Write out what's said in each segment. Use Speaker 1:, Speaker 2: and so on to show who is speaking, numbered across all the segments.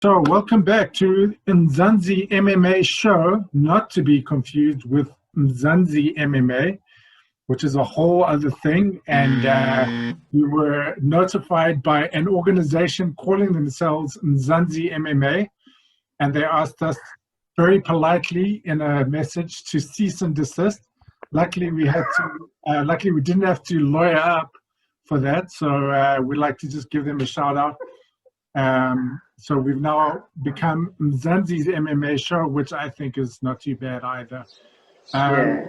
Speaker 1: So, welcome back to Mzansi MMA show, not to be confused with Mzansi MMA, which is a whole other thing. And we were notified by an organization calling themselves Mzansi MMA, and they asked us very politely in a message to cease and desist. Luckily we didn't have to lawyer up for that, so we'd like to just give them a shout out. So we've now become Mzansi's MMA show, which I think is not too bad either.
Speaker 2: Yeah.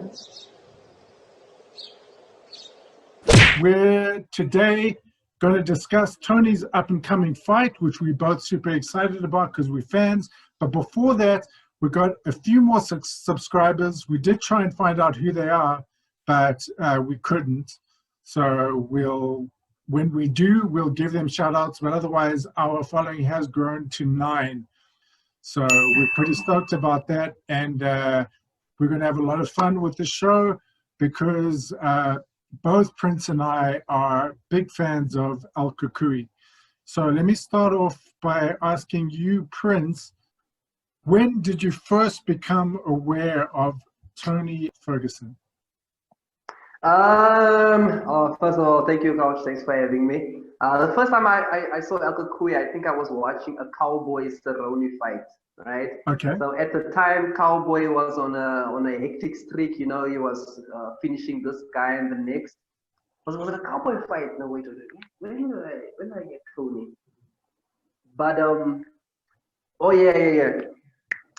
Speaker 1: We're today going to discuss Tony's up-and-coming fight, which we're both super excited about because we're fans. But before that, we got a few more subscribers. We did try and find out who they are, but we couldn't. So when we do, we'll give them shout outs, but otherwise our following has grown to 9. So we're pretty stoked about that. And we're going to have a lot of fun with the show because both Prince and I are big fans of Al Kukui. So let me start off by asking you, Prince, when did you first become aware of Tony Ferguson?
Speaker 2: First of all, thank you, Coach. Thanks for having me. The first time I saw El Kukui, I think I was watching a Cowboy Cerrone fight, right?
Speaker 1: Okay.
Speaker 2: So at the time, Cowboy was on a hectic streak. You know, he was finishing this guy and the next. Was it a Cowboy fight? No, wait. When did I get Tony? But oh yeah.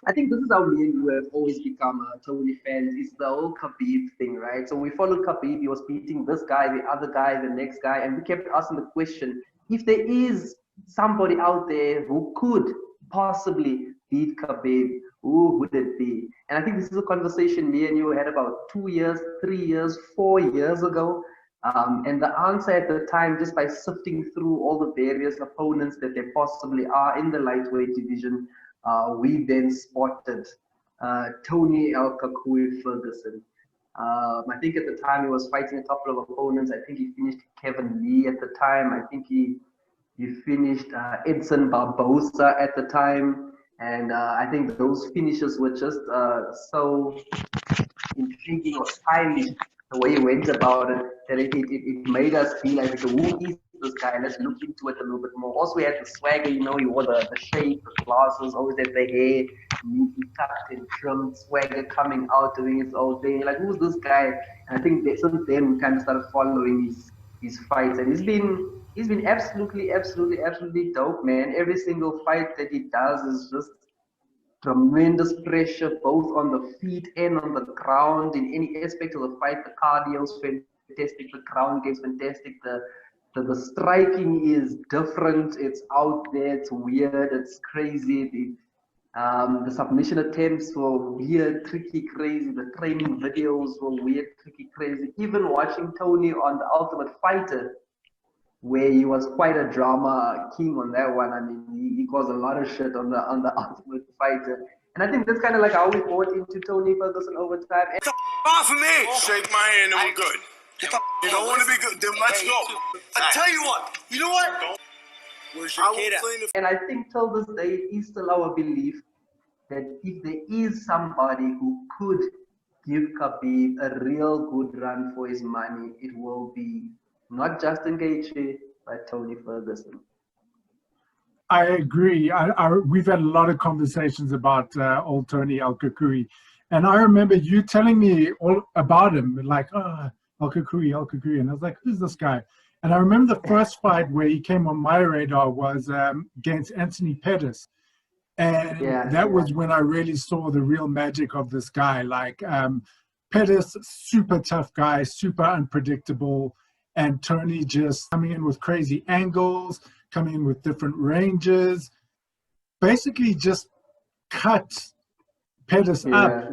Speaker 2: I think this is how me and you have always become Tony fans. It's the whole Khabib thing, right? So we followed Khabib. He was beating this guy, the other guy, the next guy, and we kept asking the question: if there is somebody out there who could possibly beat Khabib, who would it be? And I think this is a conversation me and you had about 2 years, 3 years, 4 years ago. And the answer at the time, just by sifting through all the various opponents that there possibly are in the lightweight division, we then spotted Tony El Kukui Ferguson. I think at the time he was fighting a couple of opponents. I think he finished Kevin Lee at the time. I think he finished Edson Barbosa at the time. And I think those finishes were just so intriguing or stylish the way he went about it, that it made us feel like, who is this guy? Let's look into it a little bit more. Also, he had the swagger, you know, he wore the shape, the glasses, always had the hair neatly tucked and trimmed, swagger coming out, doing his own thing. Like, who's this guy? And I think since then we kind of started following his fights, and he's been absolutely dope, man. Every single fight that he does is just tremendous pressure both on the feet and on the ground in any aspect of the fight. The cardio is fantastic, the ground game's fantastic, the striking is different, it's out there, it's weird, it's crazy. The submission attempts were weird, tricky, crazy. The training videos were weird, tricky, crazy. Even watching Tony on The Ultimate Fighter, where he was quite a drama king on that one. I mean, he caused a lot of shit on the Ultimate Fighter. And I think that's kind of like how we bought into Tony Ferguson over time.
Speaker 3: Get the off of me! Shake my hand and we're good. You don't want to be good, then let's go. I tell you what, you know what? Where's your kid at?
Speaker 2: And I think till this day, it is still our belief that if there is somebody who could give Khabib a real good run for his money, it will be not Justin Gaethje, but Tony Ferguson.
Speaker 1: I agree. We've had a lot of conversations about old Tony El Kukui. And I remember you telling me all about him, like, El Kukui. And I was like, who's this guy? And I remember the first fight where he came on my radar was against Anthony Pettis. And that was when I really saw the real magic of this guy. Like, Pettis, super tough guy, super unpredictable. And Tony just coming in with crazy angles, coming in with different ranges, basically just cut Pettis up.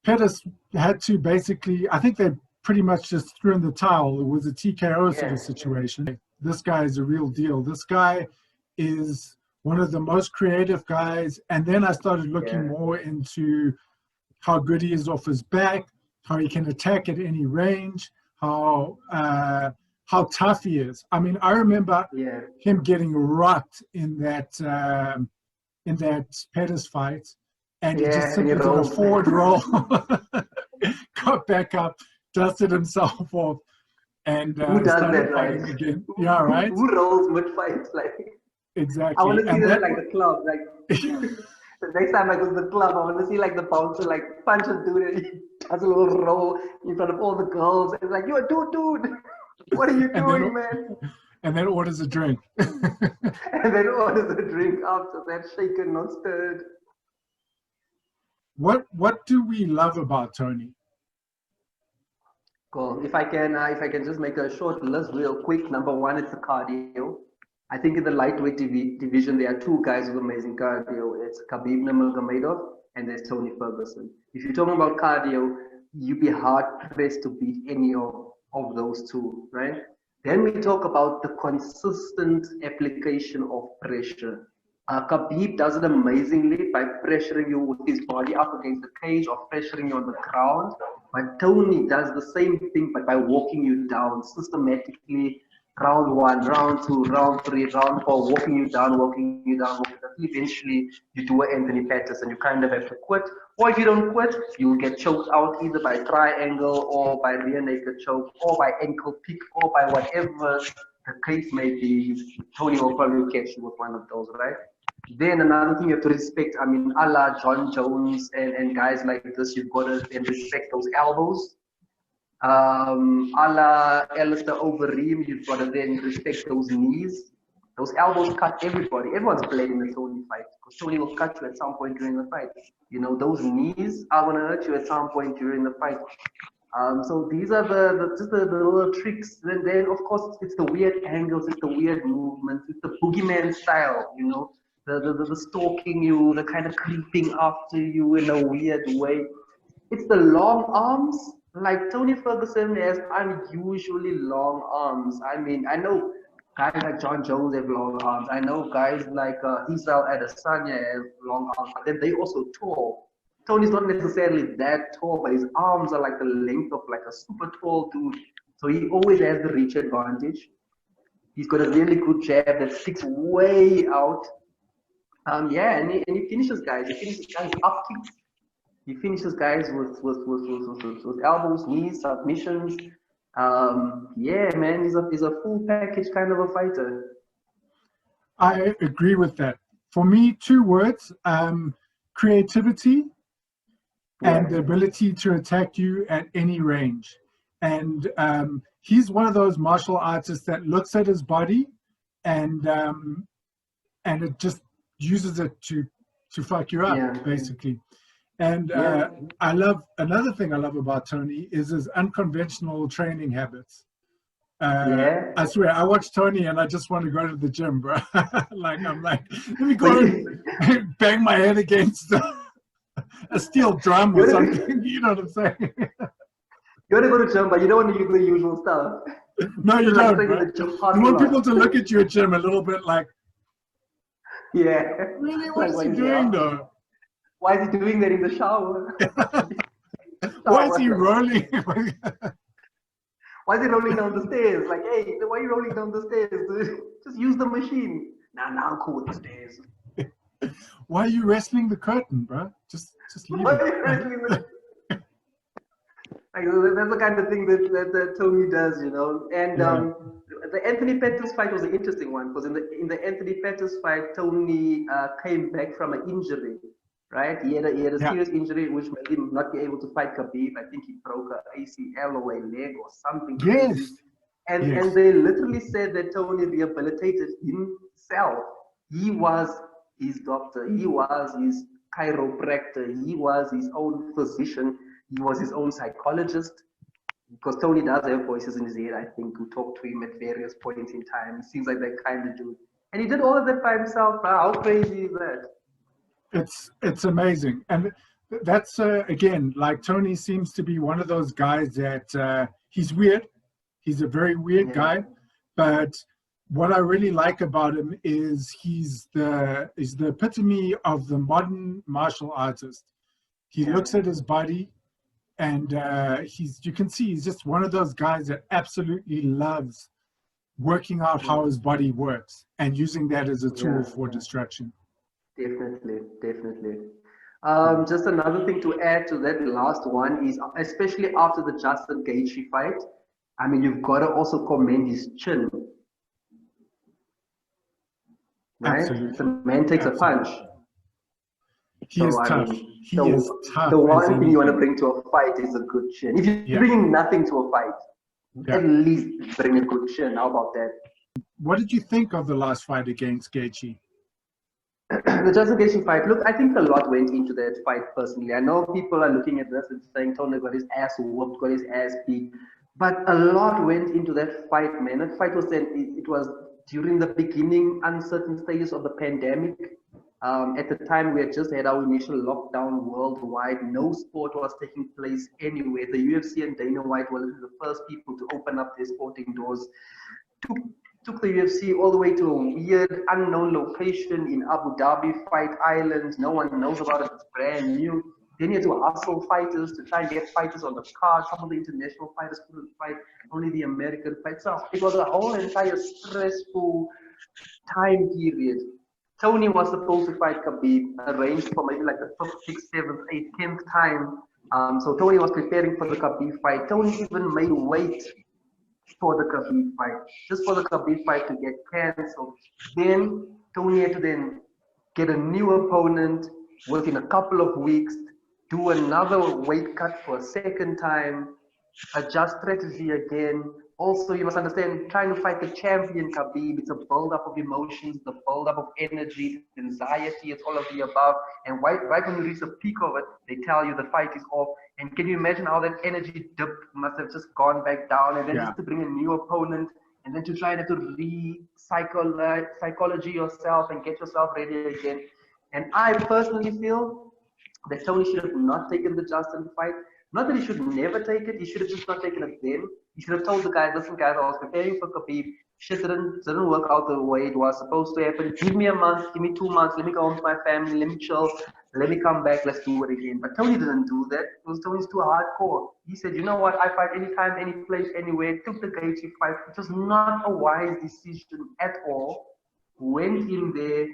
Speaker 1: Pettis had to basically, I think they pretty much just threw in the towel. It was a TKO sort of situation. This guy is a real deal. This guy is one of the most creative guys. And then I started looking more into how good he is off his back, how he can attack at any range, how tough he is. I mean, I remember him getting rocked in that in that Pettis fight, and he
Speaker 2: Yeah,
Speaker 1: just
Speaker 2: and he
Speaker 1: simply did a
Speaker 2: rolled.
Speaker 1: forward roll, got back up, dusted himself off, and
Speaker 2: Who does
Speaker 1: started
Speaker 2: that, right?
Speaker 1: fighting again. Yeah, right.
Speaker 2: Who rolls mid-fight? Like, I want
Speaker 1: Exactly,
Speaker 2: to see
Speaker 1: and
Speaker 2: that
Speaker 1: that.
Speaker 2: like the club. Like, the next time I go to the club, I want to see like the bouncer like punch a dude and he does a little roll in front of all the girls. And it's like, yo, dude, what are you doing, man?
Speaker 1: And then orders a drink.
Speaker 2: And then orders a drink after that, shaken, not stirred.
Speaker 1: What do we love about Tony?
Speaker 2: Cool. If I can just make a short list real quick. Number one, it's the cardio. I think in the lightweight division, there are two guys with amazing cardio. It's Khabib Nurmagomedov and there's Tony Ferguson. If you're talking about cardio, you'd be hard pressed to beat any of those two, right? Then we talk about the consistent application of pressure. Khabib does it amazingly by pressuring you with his body up against the cage or pressuring you on the ground. But Tony does the same thing, but by walking you down systematically, round one, round two, round three, round four, walking you down, walking you down, walking you down. Eventually, you do an Anthony Pettis and you kind of have to quit. Or if you don't quit, you'll get choked out either by triangle or by rear naked choke or by ankle pick or by whatever the case may be. Tony will probably catch you with one of those, right? Then another thing you have to respect, I mean, a la John Jones and guys like this, you've got to then respect those elbows. A la Alistair Overeem, you've got to then respect those knees. Those elbows cut everybody. Everyone's blaming the Tony fight because Tony will cut you at some point during the fight. You know, those knees are going to hurt you at some point during the fight. So these are just the little tricks. And then, of course, it's the weird angles, it's the weird movements, it's the boogeyman style, you know. The stalking you, the kind of creeping after you in a weird way. It's the long arms. Like Tony Ferguson has unusually long arms. I mean, I know guys like John Jones have long arms. I know guys like Israel Adesanya have long arms, but then they also tall. Tony's not necessarily that tall, but his arms are like the length of like a super tall dude. So he always has the reach advantage. He's got a really good jab that sticks way out. Yeah, and he finishes guys. He finishes guys up kicks. He finishes guys with elbows, knees, submissions. Yeah, man, he's a full package kind of a fighter.
Speaker 1: I agree with that. For me, two words: creativity and the ability to attack you at any range. And he's one of those martial artists that looks at his body and it just uses it to fuck you up, basically. And I love, another thing I love about Tony is his unconventional training habits. I swear, I watch Tony and I just want to go to the gym, bro. I'm like, let me go and bang my head against a steel drum or something. You know what I'm saying?
Speaker 2: You want to go to gym, but you don't want to use the usual stuff.
Speaker 1: No, you don't, bro. You want people to look at you at gym a little bit like, really, what is he doing though?
Speaker 2: Why is he doing that in the shower?
Speaker 1: Why is he rolling?
Speaker 2: Why is he rolling down the stairs? Like, hey, why are you rolling down the stairs? Just use the machine. Nah, I'm cool with the stairs.
Speaker 1: Why are you wrestling the curtain, bro? Just leave
Speaker 2: Why
Speaker 1: it.
Speaker 2: are you wrestling the Like, that's the kind of thing that Tony does, you know. And the Anthony Pettis fight was an interesting one because in the Anthony Pettis fight, Tony came back from an injury, right? He had a serious injury which made him not be able to fight Khabib. I think he broke an ACL or a leg or something crazy. And they literally said that Tony rehabilitated himself. He was his doctor. He was his chiropractor. He was his own physician. He was his own psychologist. Because Tony does have voices in his head, I think, who talk to him at various points in time. It seems like that kind of dude. And he did all of that by himself. How crazy is that?
Speaker 1: It's amazing. And that's, again, like Tony seems to be one of those guys that he's weird. He's a very weird guy. But what I really like about him is he's the epitome of the modern martial artist. He looks at his body and you can see he's just one of those guys that absolutely loves working out how his body works and using that as a tool for destruction.
Speaker 2: Definitely, definitely. Just another thing to add to that last one is, especially after the Justin Gaethje fight, I mean, you've got to also commend his chin, right? The
Speaker 1: Absolutely.
Speaker 2: man takes a punch.
Speaker 1: Absolutely. He is
Speaker 2: So, I
Speaker 1: tough.
Speaker 2: mean,
Speaker 1: He is tough
Speaker 2: the
Speaker 1: as
Speaker 2: one thing you want to
Speaker 1: anything.
Speaker 2: bring to a fight is a good chin. If you're
Speaker 1: Yeah.
Speaker 2: bringing nothing to a fight,
Speaker 1: Yeah.
Speaker 2: at least bring a good chin. How about that?
Speaker 1: What did you think of the last fight against Gaethje?
Speaker 2: The justification fight. Look, I think a lot went into that fight personally. I know people are looking at this and saying Tony got his ass whooped, got his ass beat, but a lot went into that fight, man. That fight was then it was during the beginning, uncertain stages of the pandemic. At the time, we had just had our initial lockdown worldwide. No sport was taking place anywhere. The UFC and Dana White were the first people to open up their sporting doors. Took took the UFC all the way to a weird, unknown location in Abu Dhabi, Fight Island. No one knows about it. It's brand new. Then you had to hustle fighters to try and get fighters on the card. Some of the international fighters couldn't fight, only the American fights. So it was a whole entire stressful time period. Tony was supposed to fight Khabib, arranged for maybe like the 5th, 6th, 7th, 8th, 10th time. So Tony was preparing for the Khabib fight. Tony even made weight for the Khabib fight, just for the Khabib fight to get cancelled. Then Tony had to then get a new opponent within a couple of weeks, do another weight cut for a second time, adjust strategy again. Also, you must understand, trying to fight the champion Khabib, it's a build-up of emotions, the build-up of energy, anxiety, it's all of the above. And right when you reach the peak of it, they tell you the fight is off. And can you imagine how that energy dip must have just gone back down? And then just to bring a new opponent, and then to try and have to psychology yourself and get yourself ready again. And I personally feel that Tony should have not taken the Justin fight. Not that he should never take it, he should have just not taken it then. He should have told the guys, listen guys, I was preparing for Khabib. Shit didn't work out the way it was supposed to happen. Give me a month, give me 2 months, let me go home to my family, let me chill, let me come back, let's do it again. But Tony didn't do that. Tony's too hardcore. He said, you know what, I fight anytime, any place, anywhere. Took the Gaethje fight, which was not a wise decision at all. Went in there,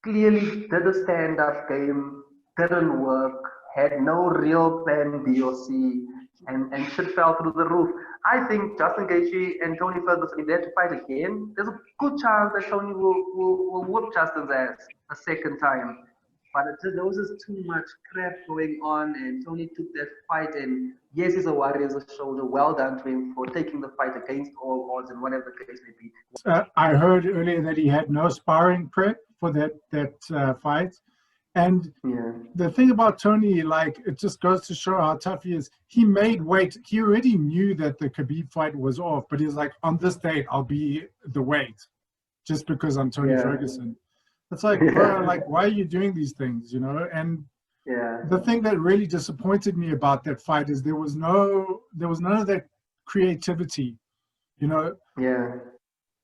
Speaker 2: clearly did a stand-up game, didn't work, had no real plan B or C, and shit fell through the roof. I think Justin Gaethje and Tony Ferguson, if they have to fight again, there's a good chance that Tony will whoop Justin's ass a second time. But there was just too much crap going on, and Tony took that fight, and yes, he's a warrior's shoulder. Well done to him for taking the fight against all odds and whatever the case may be.
Speaker 1: I heard earlier that he had no sparring prep for that fight. And the thing about Tony, like, it just goes to show how tough he is. He made weight. He already knew that the Khabib fight was off, but he's like, on this date, I'll be the weight just because I'm Tony Ferguson. It's like, bro, like, why are you doing these things, you know? And the thing that really disappointed me about that fight is there was none of that creativity, you know?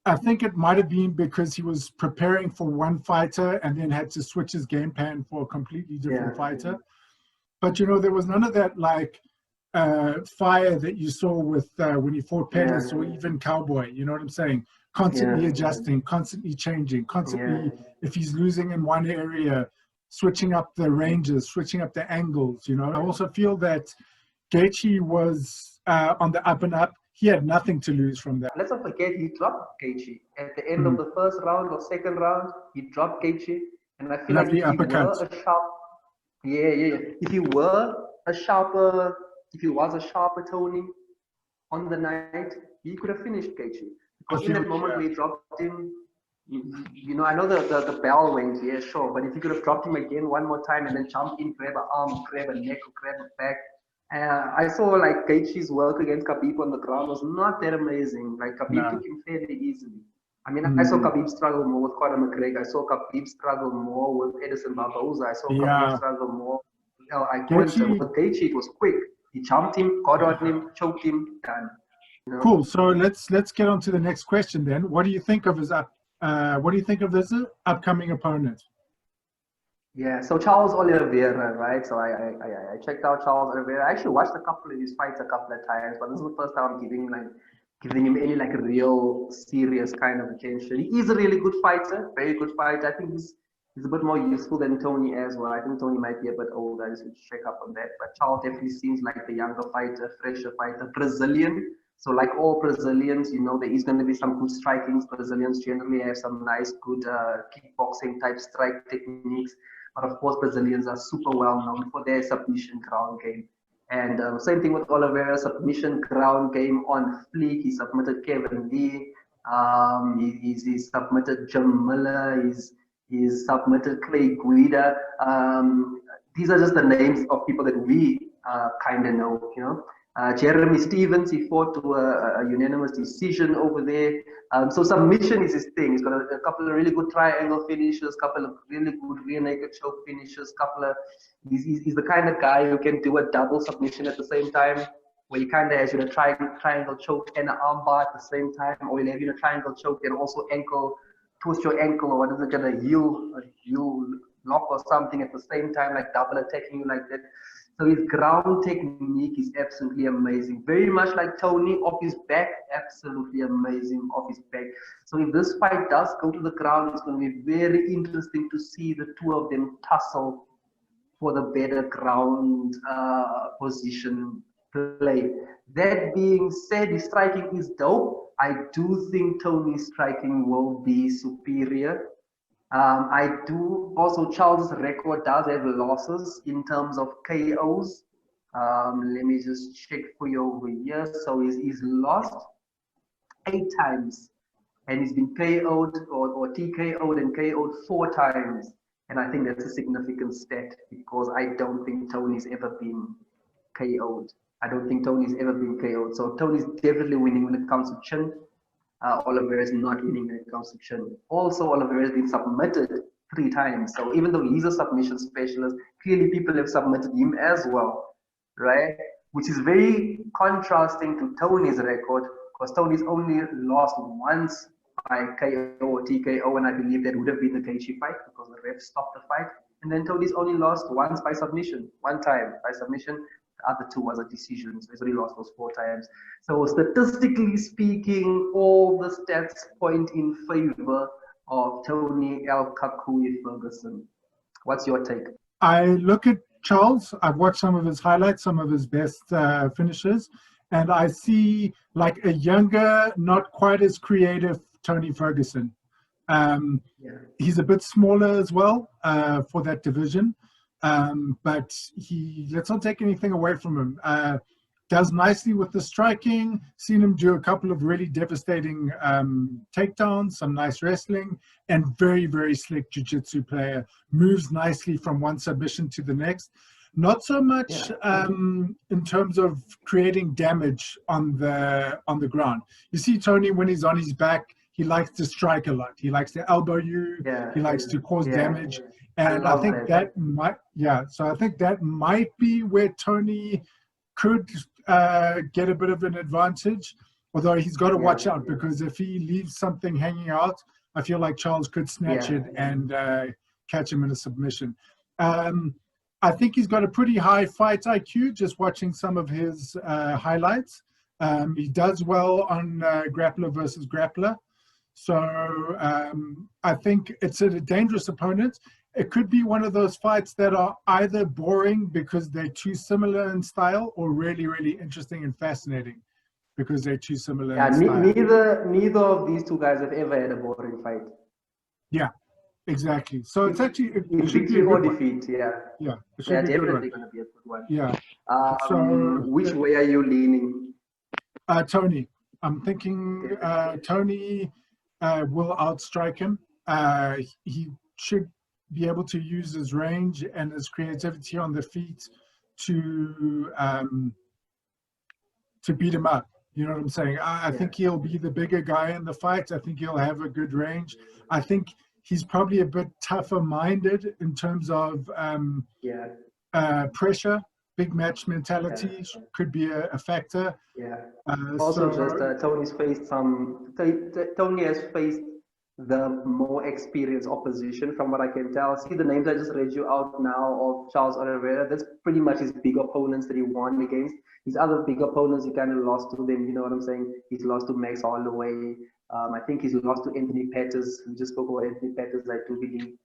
Speaker 1: I think it might have been because he was preparing for one fighter and then had to switch his game plan for a completely different fighter. But, you know, there was none of that, like, fire that you saw with when he fought Pettis or even Cowboy, you know what I'm saying? Constantly adjusting, constantly changing, constantly, if he's losing in one area, switching up the ranges, switching up the angles, you know? I also feel that Gaethje was on the up and up. He had nothing to lose from that.
Speaker 2: Let's not forget, he dropped Gaethje at the end of the first round or second round. He dropped Gaethje, and I feel like if he was a sharper Tony on the night, he could have finished Gaethje. Because in that moment where he dropped him, you know, I know the bell went, yeah, sure, but if he could have dropped him again one more time and then jumped in, grab an arm, grab a neck, or grab a back. I saw like Gaethje's work against Khabib on the ground was not that amazing. Like Khabib took him fairly easily. I mean, I saw Khabib struggle more with Conor McGregor. I saw Khabib struggle more with Edison Barboza. I saw Khabib struggle more with Gaethje. It was quick. He jumped him, got on him, choked him, done. You know?
Speaker 1: Cool. So let's get on to the next question then. What do you think of his upcoming opponent?
Speaker 2: Yeah, so Charles Oliveira, right? So I checked out Charles Oliveira. I actually watched a couple of his fights a couple of times, but this is the first time I'm giving him any like real serious kind of attention. He is a really good fighter, very good fighter. I think he's He's a bit more useful than Tony as well. I think Tony might be a bit older. I just need to check up on that. But Charles definitely seems like the younger fighter, fresher fighter, Brazilian. So like all Brazilians, you know, there is going to be some good striking. Brazilians generally have some nice, good kickboxing type strike techniques. But of course, Brazilians are super well known for their submission ground game. And same thing with Oliveira, submission ground game on fleek. He submitted Kevin Lee. He submitted Jim Miller. He's submitted Clay Guida. These are just the names of people that we kind of know, you know. Jeremy Stevens, he fought to a unanimous decision over there. So submission is his thing. He's got a couple of really good triangle finishes, couple of really good rear naked choke finishes, he's the kind of guy who can do a double submission at the same time, where he kind of has a triangle choke and an armbar at the same time, or he'll have a triangle choke and also twist your ankle, or what is it, gonna heel lock or something at the same time, like double attacking you like that. So his ground technique is absolutely amazing. Very much like Tony, off his back, absolutely amazing off his back. So if this fight does go to the ground, it's going to be very interesting to see the two of them tussle for the better ground position play. That being said, his striking is dope. I do think Tony's striking will be superior. I do also, Charles' record does have losses in terms of KOs. Let me just check for you over here. So he's lost 8 times, and he's been KO'd or TKO'd and KO'd 4 times. And I think that's a significant stat, because I don't think Tony's ever been KO'd. I don't think Tony's ever been KO'd. So Tony's definitely winning when it comes to chin. Oliveira is not winning when it comes to chin. Also, Oliveira has been submitted 3 times. So even though he's a submission specialist, clearly people have submitted him as well, right? Which is very contrasting to Tony's record, because Tony's only lost once by KO or TKO, and I believe that would have been the Gaethje fight because the ref stopped the fight. And then Tony's only lost once by submission, 1 time by submission. The other 2 was a decision, so he's only lost those 4 times. So statistically speaking, all the stats point in favor of Tony El Kakui Ferguson. What's your take?
Speaker 1: I look at Charles. I've watched some of his highlights, some of his best finishes, and I see like a younger, not quite as creative Tony Ferguson. He's a bit smaller as well for that division. But let's not take anything away from him. Does nicely with the striking. Seen him do a couple of really devastating takedowns, some nice wrestling, and very, very slick jiu-jitsu player. Moves nicely from one submission to the next. Not so much in terms of creating damage on the ground. You see Tony, when he's on his back, he likes to strike a lot. He likes to elbow you. He likes to cause damage. And I think that might be where Tony could get a bit of an advantage, although he's got to watch out, because if he leaves something hanging out, I feel like Charles could snatch it and catch him in a submission. I think he's got a pretty high fight IQ, just watching some of his highlights. He does well on grappler versus grappler. So I think it's a dangerous opponent. It could be one of those fights that are either boring because they're too similar in style, or really, really interesting and fascinating because they're too similar in style.
Speaker 2: Neither of these 2 guys have ever had a boring fight.
Speaker 1: Yeah, exactly. So it's actually
Speaker 2: it should be a good defeat.
Speaker 1: Yeah, it should be
Speaker 2: definitely going to be a good one.
Speaker 1: Yeah.
Speaker 2: Which way are you leaning?
Speaker 1: Tony. I'm thinking Tony will outstrike him. He should be able to use his range and his creativity on the feet to beat him up. You know what I'm saying? I think he'll be the bigger guy in the fight. I think he'll have a good range. I think he's probably a bit tougher minded in terms of pressure. Big match mentality could be a factor.
Speaker 2: Also, Tony's faced Tony has faced the more experienced opposition, from what I can tell. See the names I just read you out now of Charles Oliveira. That's pretty much his big opponents that he won against. His other big opponents, he kind of lost to them. You know what I'm saying? He's lost to Max Holloway. I think he's lost to Anthony Pettis. We just spoke about Anthony Pettis, I do believe.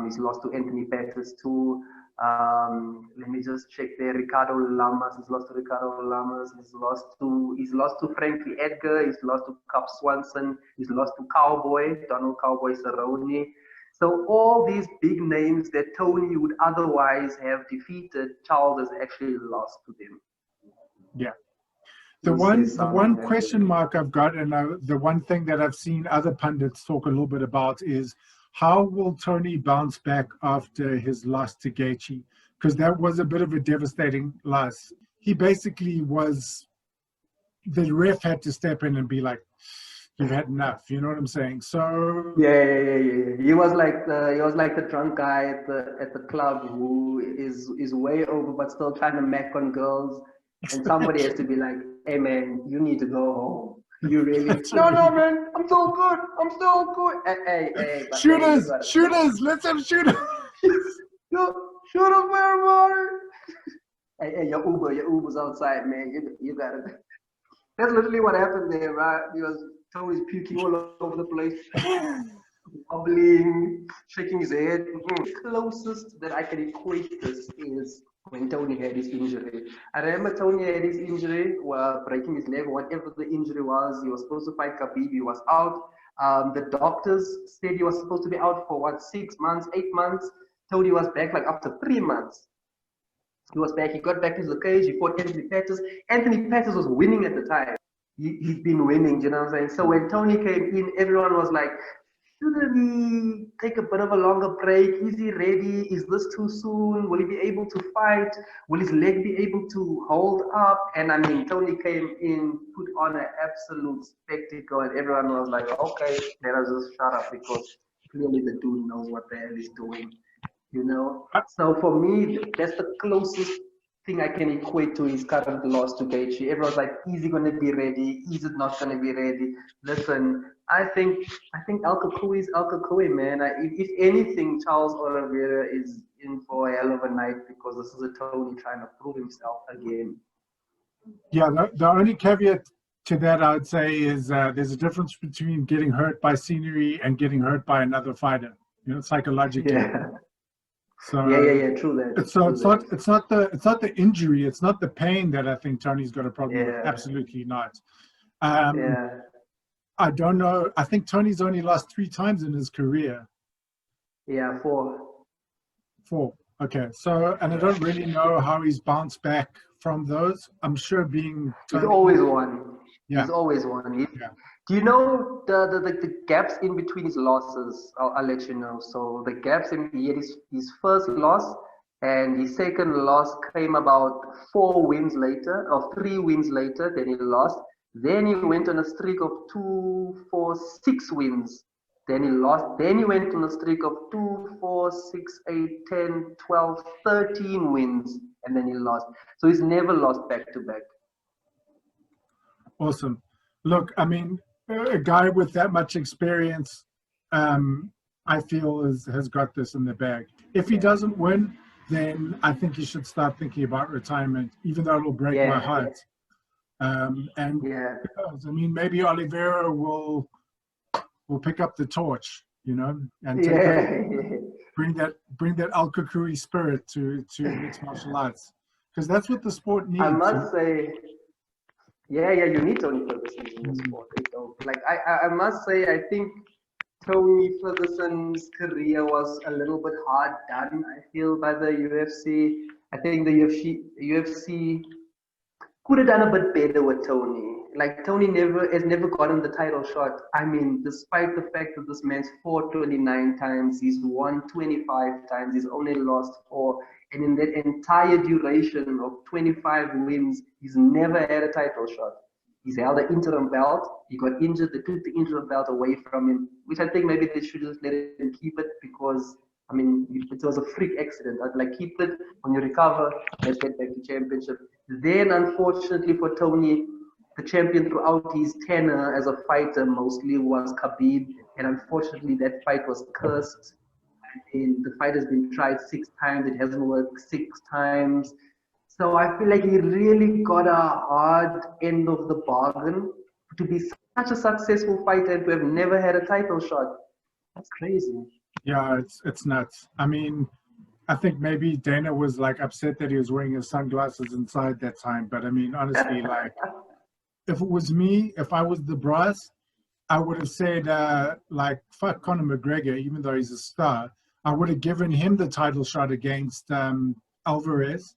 Speaker 2: He's lost to Anthony Pettis too. Let me just check there. Ricardo Lamas. He's lost to Ricardo Lamas. He's lost to Frankie Edgar. He's lost to Cap Swanson. He's lost to Donald Cowboy Cerrone. So all these big names that Tony would otherwise have defeated, Charles has actually lost to them.
Speaker 1: Yeah. The one question mark I've got, and the one thing that I've seen other pundits talk a little bit about is, how will Tony bounce back after his loss to Gaethje? Because that was a bit of a devastating loss. He basically the ref had to step in and be like, "You've had enough." You know what I'm saying? So
Speaker 2: yeah. He was like the drunk guy at the club who is way over but still trying to mac on girls, and somebody has to be like, "Hey man, you need to go home. You really no man, I'm so good. I'm still good." Hey,
Speaker 1: shooters, let's have shooters.
Speaker 2: Shoot up, man. Hey, your Uber's outside, man. You gotta. That's literally what happened there, right? Because Tony's puking all over the place, bubbling, shaking his head. The closest that I can equate this is when Tony had his injury. I remember Tony had his injury, breaking his leg, whatever the injury was. He was supposed to fight Khabib. He was out. The doctors said he was supposed to be out for 6 months, 8 months. Tony was back like after 3 months. He was back. He got back into the cage. He fought Anthony Pettis. Anthony Pettis was winning at the time. He'd been winning, you know what I'm saying? So when Tony came in, everyone was like, shouldn't he take a bit of a longer break? Is he ready? Is this too soon? Will he be able to fight? Will his leg be able to hold up? And I mean, Tony came in, put on an absolute spectacle, and everyone was like, okay, let us just shut up, because clearly the dude knows what the hell he's doing, you know? So for me, that's the closest thing I can equate to his current loss to Gaethje. Everyone's like, is he going to be ready? Is it not going to be ready? Listen, I think Al Kakui is Al Kakui, man. If anything, Charles Oliveira is in for a hell of a night, because this is a Tony trying to prove himself again.
Speaker 1: Yeah, the only caveat to that I would say is there's a difference between getting hurt by scenery and getting hurt by another fighter, you know, psychologically.
Speaker 2: Yeah.
Speaker 1: So
Speaker 2: yeah, true that.
Speaker 1: It's not the injury, it's not the pain that I think Tony's got a problem with. Absolutely not. I don't know. I think Tony's only lost 3 times in his career.
Speaker 2: Yeah, 4.
Speaker 1: 4. Okay. So, and I don't really know how he's bounced back from those. I'm sure being Tony,
Speaker 2: he's always won.
Speaker 1: Yeah.
Speaker 2: He's always won. Do you know the gaps in between his losses? I'll let you know. So the gaps he had his first loss, and his second loss came about 4 wins later, or 3 wins later. Then he lost. Then he went on a streak of 2, 4, 6 wins. Then he lost. Then he went on a streak of 2, 4, 6, 8, 10, 12, 13 wins, and then he lost. So he's never lost back to back.
Speaker 1: Awesome. Look, I mean, a guy with that much experience, I feel has got this in the bag. If he doesn't win, then I think he should start thinking about retirement, even though it'll break my heart. Because, I mean, maybe Oliveira will pick up the torch, you know, and bring that Al Kakui spirit to mixed martial arts, because that's what the sport needs.
Speaker 2: I must say. Yeah, you need Tony Ferguson in the sport. Like I must say, I think Tony Ferguson's career was a little bit hard done, I feel, by the UFC. I think the UFC could have done a bit better with Tony. Like, Tony has never gotten the title shot. I mean, despite the fact that this man's fought 29 times, he's won 25 times, he's only lost 4. And in that entire duration of 25 wins, he's never had a title shot. He's held an interim belt. He got injured. They took the interim belt away from him, which I think maybe they should just let him keep it, because, I mean, it was a freak accident. I'd like, keep it. When you recover, let's get back to championship. Then, unfortunately for Tony, the champion throughout his tenure as a fighter mostly was Khabib. And unfortunately, that fight was cursed. And the fight has been tried 6 times. It hasn't worked 6 times. So I feel like he really got a hard end of the bargain to be such a successful fighter and to have never had a title shot. That's crazy.
Speaker 1: Yeah, it's nuts. I mean, I think maybe Dana was like upset that he was wearing his sunglasses inside that time. But I mean, honestly, like if it was me, if I was the brass, I would have said like fuck Conor McGregor, even though he's a star. I would have given him the title shot against Alvarez,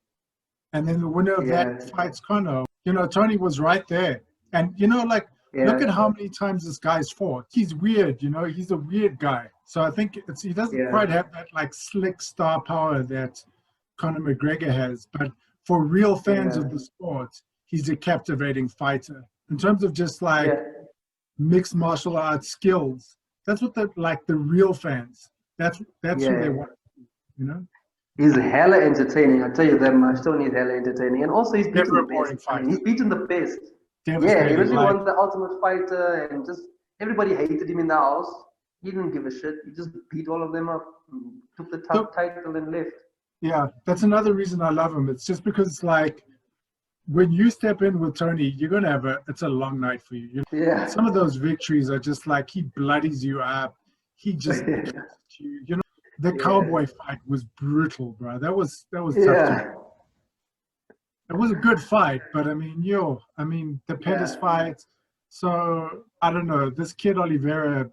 Speaker 1: and then the winner of
Speaker 2: Yeah,
Speaker 1: that fights Conor. You know, Tony was right there, and you know, like look
Speaker 2: yeah,
Speaker 1: at how many times this guy's fought. He's weird, you know, he's a weird guy. So I think he doesn't
Speaker 2: yeah,
Speaker 1: quite have that like slick star power that Conor McGregor has, but for real fans
Speaker 2: yeah,
Speaker 1: of the sport, he's a captivating fighter. In terms of just like
Speaker 2: yeah,
Speaker 1: mixed martial arts skills, that's what the real fans. That's who they
Speaker 2: yeah.
Speaker 1: want, you know.
Speaker 2: He's hella entertaining. I tell you that much. Tony's hella entertaining, and also he's beaten
Speaker 1: Never
Speaker 2: the
Speaker 1: a
Speaker 2: best.
Speaker 1: boring
Speaker 2: I
Speaker 1: fight.
Speaker 2: mean, he's beaten the best. Yeah, he
Speaker 1: Devastating.
Speaker 2: really
Speaker 1: Like
Speaker 2: won the Ultimate Fighter, and just everybody hated him in the house. He didn't give a shit. He just beat all of them up, took the
Speaker 1: so,
Speaker 2: top title, and left.
Speaker 1: yeah, that's another reason I love him. It's just because it's like when you step in with Tony, you're gonna have it's a long night for you. You know,
Speaker 2: Yeah,
Speaker 1: some of those victories are just like he bloodies you up. He just kills you. You know, the
Speaker 2: yeah,
Speaker 1: cowboy fight was brutal, bro. That was tough to.
Speaker 2: yeah,
Speaker 1: It was a good fight, but I mean, the Pettis
Speaker 2: yeah.
Speaker 1: fight. So I don't know. This kid Oliveira,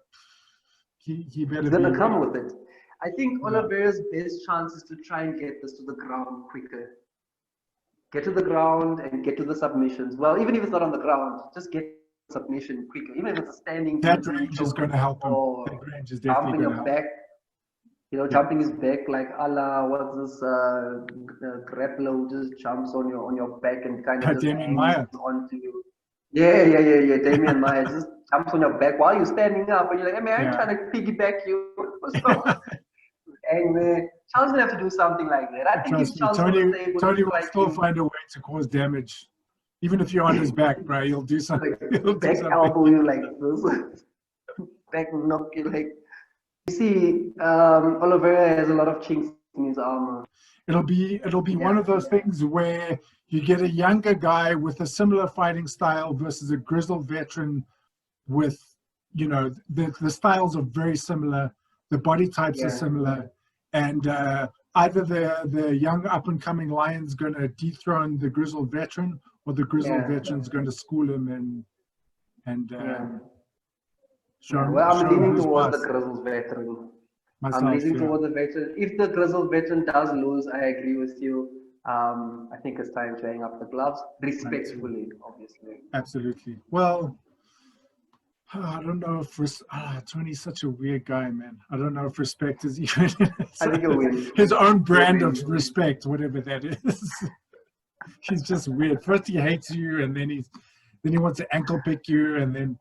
Speaker 1: he better
Speaker 2: He's
Speaker 1: be.
Speaker 2: gonna come with it. I think
Speaker 1: Yeah,
Speaker 2: Oliveira's best chance is to try and get this to the ground quicker. Get to the ground and get to the submissions. Well, even if it's not on the ground, just get submission quicker. Even if it's a standing
Speaker 1: that
Speaker 2: DDT
Speaker 1: range is
Speaker 2: choke
Speaker 1: going to help him. That
Speaker 2: or
Speaker 1: range is
Speaker 2: jump
Speaker 1: definitely
Speaker 2: on
Speaker 1: going to
Speaker 2: your
Speaker 1: help.
Speaker 2: back,
Speaker 1: Yeah,
Speaker 2: jumping his back like a la what's this grappler who just jumps on your back and kind of just
Speaker 1: Damian
Speaker 2: hangs
Speaker 1: Maya.
Speaker 2: onto you. Yeah. Damian Maya just jumps on your back while you're standing up, and you're like, hey man, I ain't
Speaker 1: Yeah.
Speaker 2: trying to piggyback you. So, and man, Charles gonna have to do something like that. I think if
Speaker 1: Trust me,
Speaker 2: Charles
Speaker 1: Tony.
Speaker 2: was able to
Speaker 1: Tony will
Speaker 2: fight
Speaker 1: still
Speaker 2: him,
Speaker 1: find a way to cause damage, even if you're on his back, bro. He'll do something.
Speaker 2: like
Speaker 1: He'll do
Speaker 2: back
Speaker 1: something.
Speaker 2: elbow you like this, back knock you like. You see, Oliveira has a lot of chinks in his armor.
Speaker 1: It'll be one
Speaker 2: Yeah,
Speaker 1: of those things where you get a younger guy with a similar fighting style versus a grizzled veteran with, the styles are very similar, the body types are
Speaker 2: yeah,
Speaker 1: similar, and either the young up and coming lion's going to dethrone the grizzled veteran, or the grizzled
Speaker 2: yeah,
Speaker 1: veteran's going to school him and
Speaker 2: yeah.
Speaker 1: show
Speaker 2: Yeah,
Speaker 1: him
Speaker 2: well, I'm
Speaker 1: show him
Speaker 2: leaning
Speaker 1: who's
Speaker 2: towards the
Speaker 1: boss.
Speaker 2: Grizzles veteran. I'm
Speaker 1: Myself,
Speaker 2: leaning
Speaker 1: yeah,
Speaker 2: towards the veteran. If the Grizzles veteran does lose, I agree with you. I think it's time to hang up the gloves,
Speaker 1: absolutely.
Speaker 2: respectfully, obviously.
Speaker 1: Absolutely. Well, I don't know if Tony's such a weird guy, man. I don't know if respect is even
Speaker 2: I think he'll win.
Speaker 1: his own
Speaker 2: He'll
Speaker 1: brand of
Speaker 2: win.
Speaker 1: respect, whatever that is. He's just weird. First he hates you, and then he wants to ankle pick you, and then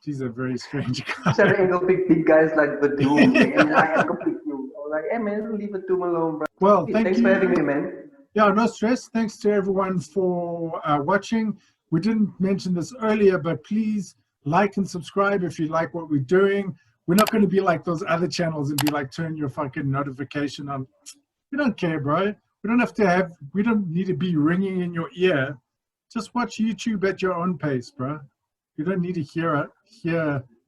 Speaker 1: he's a very strange
Speaker 2: Trying to
Speaker 1: guy.
Speaker 2: ankle pick big guys like the Doom, like, and I ankle pick you. I was like, hey man, leave the Doom alone, bro.
Speaker 1: Well,
Speaker 2: Hey,
Speaker 1: thank
Speaker 2: thanks for having
Speaker 1: you.
Speaker 2: me, man.
Speaker 1: Yeah, no stress. Thanks to everyone for watching. We didn't mention this earlier, but please like and subscribe if you like what we're doing. We're not going to be like those other channels and be like, turn your fucking notification on. We don't care, bro. We don't need to be ringing in your ear. Just watch YouTube at your own pace, bro. You don't need to hear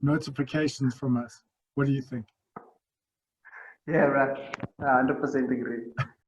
Speaker 1: notifications from us. What do you think?
Speaker 2: Yeah, right. 100% agree.